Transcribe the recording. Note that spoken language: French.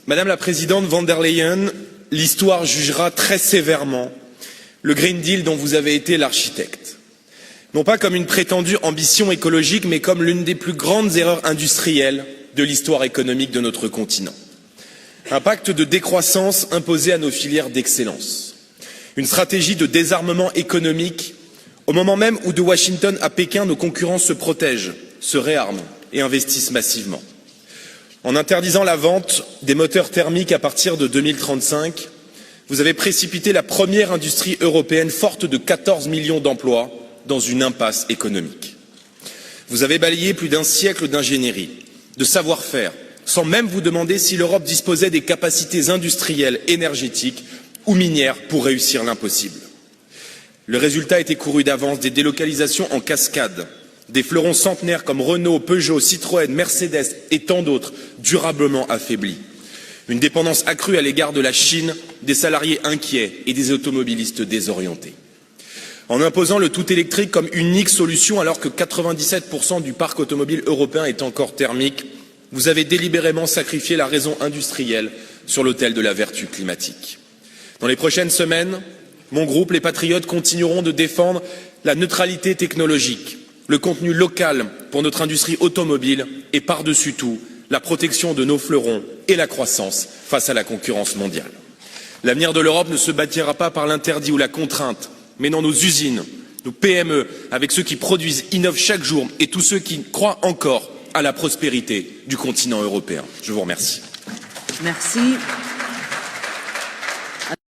Madame la Présidente von der Leyen, l'histoire jugera très sévèrement le Green Deal dont vous avez été l'architecte. Non pas comme une prétendue ambition écologique, mais comme l'une des plus grandes erreurs industrielles de l'histoire économique de notre continent. Un pacte de décroissance imposé à nos filières d'excellence. Une stratégie de désarmement économique au moment même où de Washington à Pékin, nos concurrents se protègent, se réarment et investissent massivement. En interdisant la vente des moteurs thermiques à partir de 2035, vous avez précipité la première industrie européenne forte de 14 millions d'emplois dans une impasse économique. Vous avez balayé plus d'un siècle d'ingénierie, de savoir-faire, sans même vous demander si l'Europe disposait des capacités industrielles, énergétiques ou minières pour réussir l'impossible. Le résultat était couru d'avance, des délocalisations en cascade, des fleurons centenaires comme Renault, Peugeot, Citroën, Mercedes et tant d'autres durablement affaiblis. Une dépendance accrue à l'égard de la Chine, des salariés inquiets et des automobilistes désorientés. En imposant le tout électrique comme unique solution alors que 97% du parc automobile européen est encore thermique, vous avez délibérément sacrifié la raison industrielle sur l'autel de la vertu climatique. Dans les prochaines semaines, mon groupe, les Patriotes, continueront de défendre la neutralité technologique, le contenu local pour notre industrie automobile et par-dessus tout, la protection de nos fleurons et la croissance face à la concurrence mondiale. L'avenir de l'Europe ne se bâtira pas par l'interdit ou la contrainte, mais dans nos usines, nos PME, avec ceux qui produisent, innovent chaque jour et tous ceux qui croient encore à la prospérité du continent européen. Je vous remercie. Merci.